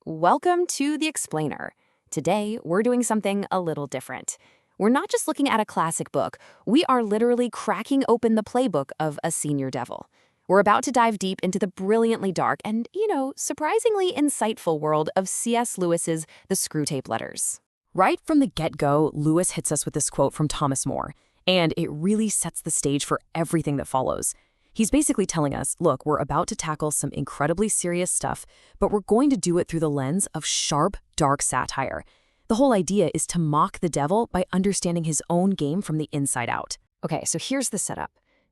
Welcome to The Explainer. Today, we're doing something a little different. We're not just looking at a classic book, we are literally cracking open the playbook of a senior devil. We're about to dive deep into the brilliantly dark and, surprisingly insightful world of C.S. Lewis's The Screwtape Letters. Right from the get-go, Lewis hits us with this quote from Thomas More, and it really sets the stage for everything that follows. He's basically telling us, look, we're about to tackle some incredibly serious stuff, but we're going to do it through the lens of sharp, dark satire. The whole idea is to mock the devil by understanding his own game from the inside out. Okay, so here's the setup.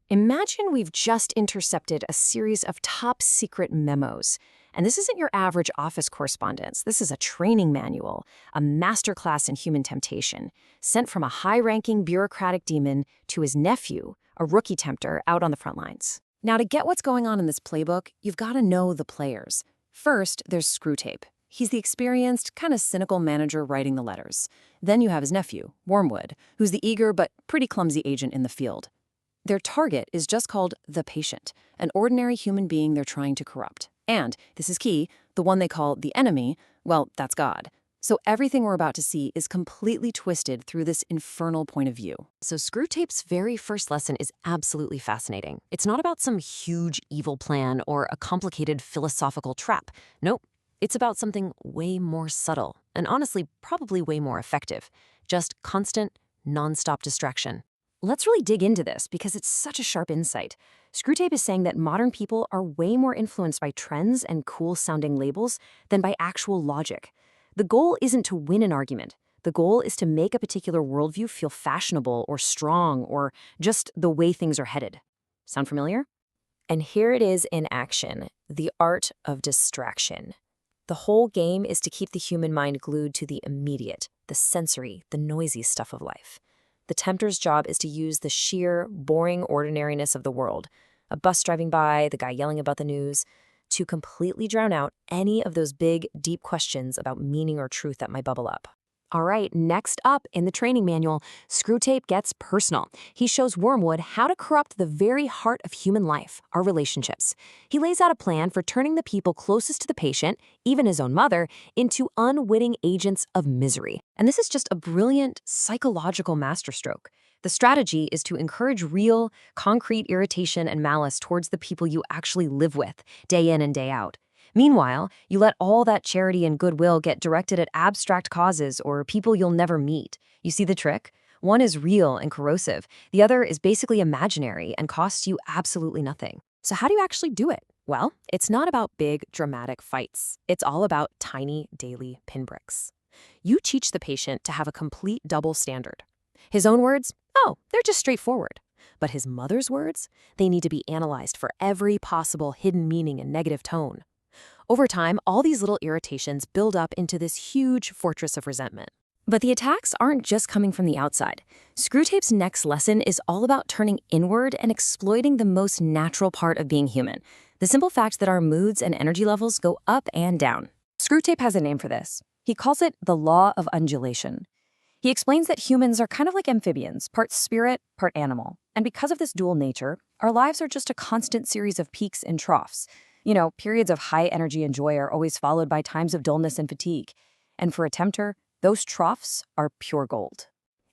Imagine we've just intercepted a series of top-secret memos. And this isn't your average office correspondence. This is a training manual, a masterclass in human temptation, sent from a high-ranking bureaucratic demon to his nephew, a rookie tempter out on the front lines. Now, to get what's going on in this playbook, you've got to know the players. First, there's Screwtape. He's the experienced, kind of cynical manager writing the letters. Then you have his nephew, Wormwood, who's the eager but pretty clumsy agent in the field. Their target is just called the patient, an ordinary human being they're trying to corrupt. And, this is key, the one they call the enemy, well, that's God. So everything we're about to see is completely twisted through this infernal point of view. So Screwtape's very first lesson is absolutely fascinating. It's not about some huge evil plan or a complicated philosophical trap. Nope. It's about something way more subtle and honestly probably way more effective. Just constant, nonstop distraction. Let's really dig into this because it's such a sharp insight. Screwtape is saying that modern people are way more influenced by trends and cool-sounding labels than by actual logic. The goal isn't to win an argument. The goal is to make a particular worldview feel fashionable or strong or just the way things are headed. Sound familiar? And here it is in action, the art of distraction. The whole game is to keep the human mind glued to the immediate, the sensory, the noisy stuff of life. The tempter's job is to use the sheer, boring ordinariness of the world, a bus driving by, the guy yelling about the news, to completely drown out any of those big, deep questions about meaning or truth that might bubble up. All right, next up in the training manual, Screwtape gets personal. He shows Wormwood how to corrupt the very heart of human life, our relationships. He lays out a plan for turning the people closest to the patient, even his own mother, into unwitting agents of misery. And this is just a brilliant psychological masterstroke. The strategy is to encourage real, concrete irritation and malice towards the people you actually live with, day in and day out. Meanwhile, you let all that charity and goodwill get directed at abstract causes or people you'll never meet. You see the trick? One is real and corrosive. The other is basically imaginary and costs you absolutely nothing. So how do you actually do it? Well, it's not about big, dramatic fights. It's all about tiny, daily pinpricks. You teach the patient to have a complete double standard. His own words? Oh, they're just straightforward. But his mother's words? They need to be analyzed for every possible hidden meaning and negative tone. Over time, all these little irritations build up into this huge fortress of resentment. But the attacks aren't just coming from the outside. Screwtape's next lesson is all about turning inward and exploiting the most natural part of being human, the simple fact that our moods and energy levels go up and down. Screwtape has a name for this. He calls it the law of undulation. He explains that humans are kind of like amphibians, part spirit, part animal. And because of this dual nature, our lives are just a constant series of peaks and troughs. Periods of high energy and joy are always followed by times of dullness and fatigue. And for a tempter, those troughs are pure gold.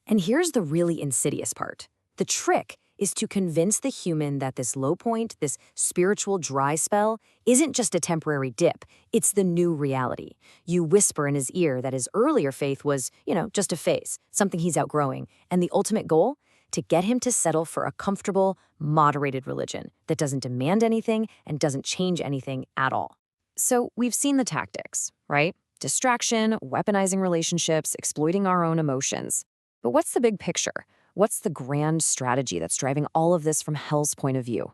And here's the really insidious part. The trick is to convince the human that this low point, this spiritual dry spell, isn't just a temporary dip. It's the new reality. You whisper in his ear that his earlier faith was, just a phase, something he's outgrowing. And the ultimate goal? To get him to settle for a comfortable, moderated religion that doesn't demand anything and doesn't change anything at all. So we've seen the tactics, right? Distraction, weaponizing relationships, exploiting our own emotions. But what's the big picture? What's the grand strategy that's driving all of this from hell's point of view?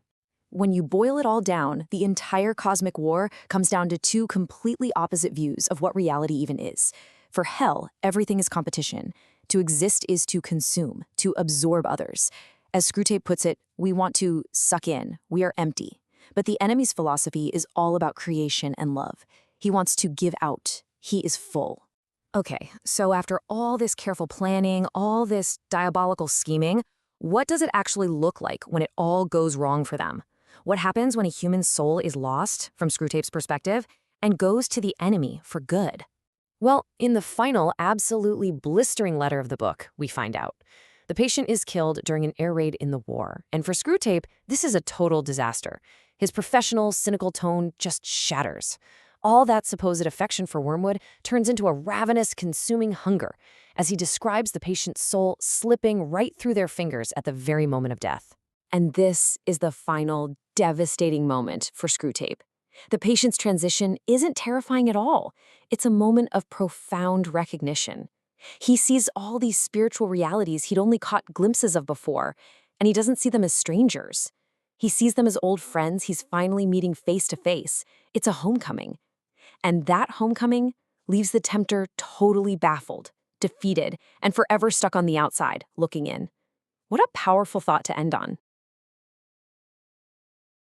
When you boil it all down, the entire cosmic war comes down to two completely opposite views of what reality even is. For hell, everything is competition. To exist is to consume, to absorb others. As Screwtape puts it, we want to suck in, we are empty. But the enemy's philosophy is all about creation and love. He wants to give out, he is full. Okay, so after all this careful planning, all this diabolical scheming, what does it actually look like when it all goes wrong for them? What happens when a human soul is lost, from Screwtape's perspective? and goes to the enemy for good. Well, in the final, absolutely blistering letter of the book, we find out. The patient is killed during an air raid in the war, and for Screwtape, this is a total disaster. His professional, cynical tone just shatters. All that supposed affection for Wormwood turns into a ravenous, consuming hunger, as he describes the patient's soul slipping right through their fingers at the very moment of death. And this is the final, devastating moment for Screwtape. The patient's transition isn't terrifying at all. It's a moment of profound recognition. He sees all these spiritual realities he'd only caught glimpses of before, and he doesn't see them as strangers. He sees them as old friends he's finally meeting face to face. It's a homecoming. And that homecoming leaves the tempter totally baffled, defeated, and forever stuck on the outside, looking in. What a powerful thought to end on.